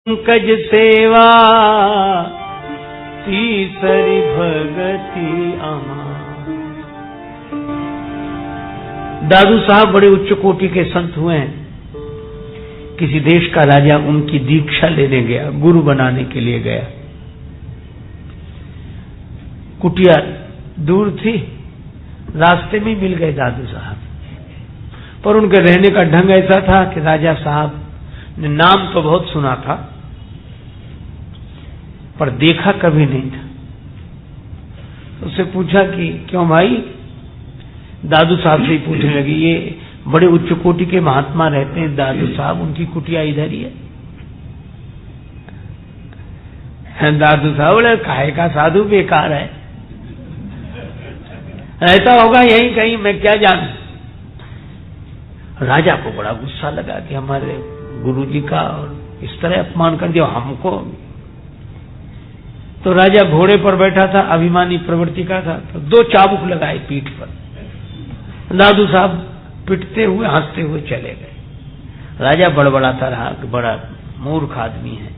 पंकज सेवा तीसरी भगति अमा। दादू साहब बड़े उच्च कोटि के संत हुए हैं। किसी देश का राजा उनकी दीक्षा लेने गया, गुरु बनाने के लिए गया। कुटिया दूर थी, रास्ते में मिल गए दादू साहब, पर उनके रहने का ढंग ऐसा था कि राजा साहब ने नाम तो बहुत सुना था पर देखा कभी नहीं था। तो उससे पूछा कि क्यों भाई? दादू साहब से ही पूछने लगी। ये बड़े उच्च कोटि के महात्मा रहते हैं दादू साहब, उनकी कुटिया इधर ही है। दादू साहब बोले काहे का साधु, बेकार है, रहता होगा यहीं कहीं, मैं क्या जानूं। राजा को बड़ा गुस्सा लगा कि हमारे गुरुजी का और इस तरह अपमान कर दिया हमको। तो राजा घोड़े पर बैठा था, अभिमानी प्रवृत्ति का था, तो 2 चाबुक लगाए पीठ पर। दादू साहब पिटते हुए हंसते हुए चले गए। राजा बड़बड़ाता रहा कि बड़ा मूर्ख आदमी है।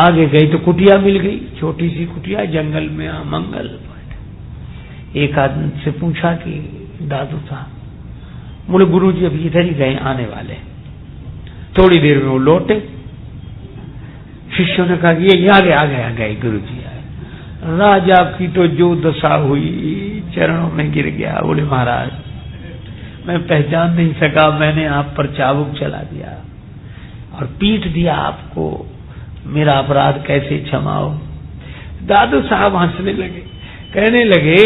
आगे गई तो कुटिया मिल गई, छोटी सी कुटिया, जंगल में मंगल। एक आदमी से पूछा कि दादू साहब, बोले गुरुजी अभी इधर ही गए, आने वाले। थोड़ी देर में वो लौटे। शिष्यों ने कहा कि ये आ गए गुरुजी आए। राजा की तो जो दशा हुई, चरणों में गिर गया। बोले महाराज मैं पहचान नहीं सका, मैंने आप पर चाबुक चला दिया और पीट दिया आपको, मेरा अपराध कैसे क्षमा हो। दादू साहब हंसने लगे, कहने लगे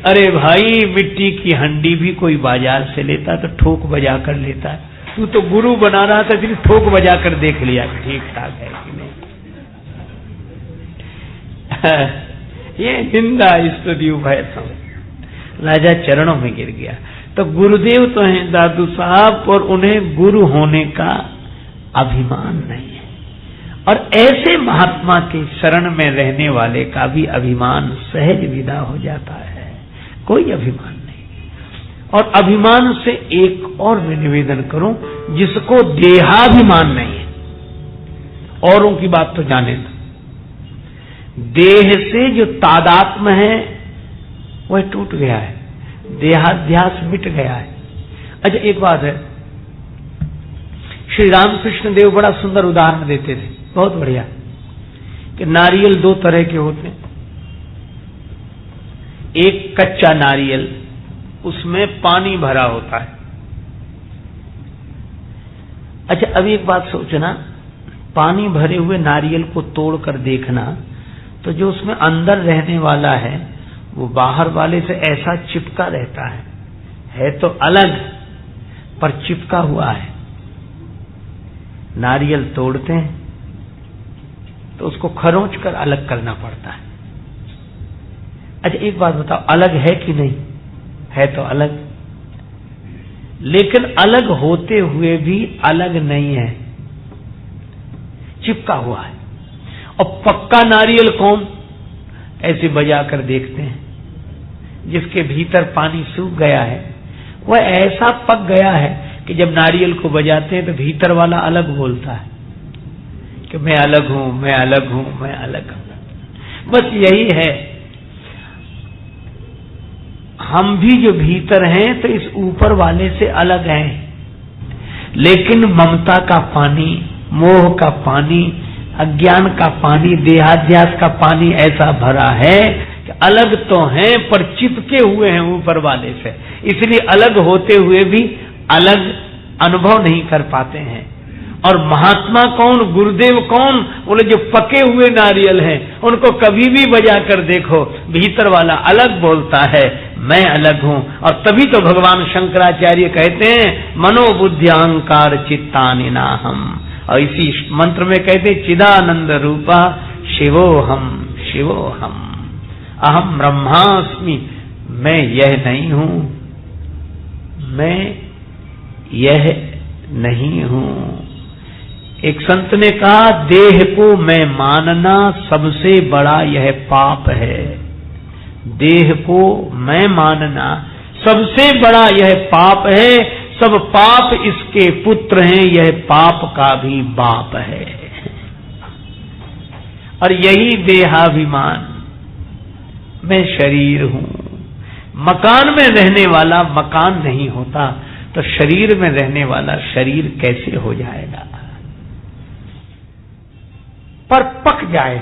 अरे भाई मिट्टी की हंडी भी कोई बाजार से लेता तो ठोक बजा कर लेता है, तू तो गुरु बना रहा था, फिर ठोक बजा कर देख लिया ठीक ठाक है कि नहीं। ये निंदा स्तुति उभय सब। राजा चरणों में गिर गया। तो गुरुदेव तो हैं दादू साहब, और उन्हें गुरु होने का अभिमान नहीं है। और ऐसे महात्मा के शरण में रहने वाले का भी अभिमान सहज विदा हो जाता है, कोई अभिमान नहीं। और अभिमान से एक और मैं निवेदन करूं, जिसको देहाभिमान नहीं है, औरों की बात तो जाने दो, देह से जो तादात्म्य है वह टूट गया है, देहाध्यास मिट गया है। अच्छा एक बात है, श्री रामकृष्ण देव बड़ा सुंदर उदाहरण देते थे, बहुत बढ़िया, कि नारियल 2 तरह के होते हैं। एक कच्चा नारियल, उसमें पानी भरा होता है। अच्छा अभी एक बात सोचना, पानी भरे हुए नारियल को तोड़कर देखना तो जो उसमें अंदर रहने वाला है वो बाहर वाले से ऐसा चिपका रहता है तो अलग पर चिपका हुआ है। नारियल तोड़ते हैं तो उसको खरोंच कर अलग करना पड़ता है। अच्छा एक बात बताओ, अलग है कि नहीं? है तो अलग, लेकिन अलग होते हुए भी अलग नहीं है, चिपका हुआ है। और पक्का नारियल कौन? ऐसे बजा कर देखते हैं, जिसके भीतर पानी सूख गया है वह ऐसा पक गया है कि जब नारियल को बजाते हैं तो भीतर वाला अलग बोलता है कि मैं अलग हूं, मैं अलग हूं, मैं अलग हूं। बस यही है, हम भी जो भीतर हैं तो इस ऊपर वाले से अलग हैं, लेकिन ममता का पानी, मोह का पानी, अज्ञान का पानी, देहाध्यास का पानी ऐसा भरा है कि अलग तो हैं पर चिपके हुए हैं ऊपर वाले से, इसलिए अलग होते हुए भी अलग अनुभव नहीं कर पाते हैं। और महात्मा कौन, गुरुदेव कौन? बोले जो पके हुए नारियल हैं, उनको कभी भी बजा कर देखो, भीतर वाला अलग बोलता है, मैं अलग हूं। और तभी तो भगवान शंकराचार्य कहते हैं मनोबुद्ध्यांकार चित्तानि नाहम, और इसी मंत्र में कहते चिदानंद रूपा शिवोहम शिवोहम, अहम ब्रह्मास्मि, मैं यह नहीं हूं, मैं यह नहीं हूं। एक संत ने कहा देह को मैं मानना सबसे बड़ा यह पाप है, देह को मैं मानना सबसे बड़ा यह पाप है, सब पाप इसके पुत्र हैं, यह पाप का भी बाप है। और यही देहाभिमान, मैं शरीर हूं। मकान में रहने वाला मकान नहीं होता तो शरीर में रहने वाला शरीर कैसे हो जाएगा? पर पक जाए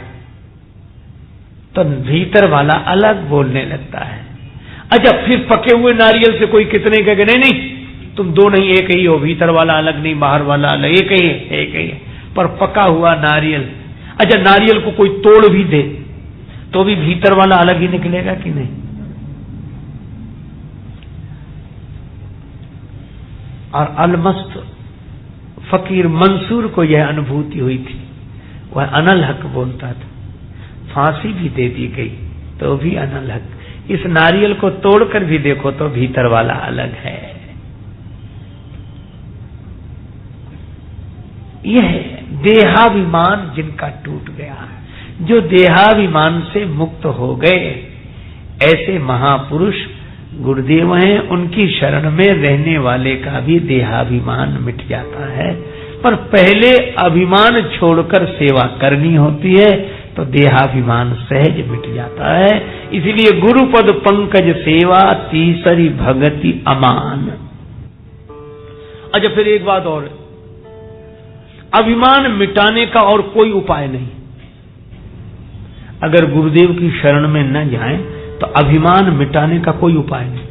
तो भीतर वाला अलग बोलने लगता है। अच्छा, फिर पके हुए नारियल से कोई कितने कहे नहीं नहीं तुम दो नहीं एक ही हो, भीतर वाला अलग नहीं बाहर वाला अलग, एक ही है, एक ही है। पर पका हुआ नारियल, अच्छा नारियल को कोई तोड़ भी दे तो भी भीतर वाला अलग ही निकलेगा कि नहीं? और अलमस्त फकीर मंसूर को यह अनुभूति हुई थी, वह अनल हक बोलता था। फांसी भी दे दी गई तो भी अनल हक। इस नारियल को तोड़कर भी देखो तो भीतर वाला अलग है। यह देहाभिमान जिनका टूट गया, जो देहाभिमान से मुक्त हो गए, ऐसे महापुरुष गुरुदेव हैं। उनकी शरण में रहने वाले का भी देहाभिमान मिट जाता है। पर पहले अभिमान छोड़कर सेवा करनी होती है तो देहाभिमान सहज मिट जाता है। इसलिए गुरुपद पंकज सेवा तीसरी भगति अमान। अच्छा, फिर एक बात और, अभिमान मिटाने का और कोई उपाय नहीं। अगर गुरुदेव की शरण में न जाएं तो अभिमान मिटाने का कोई उपाय नहीं।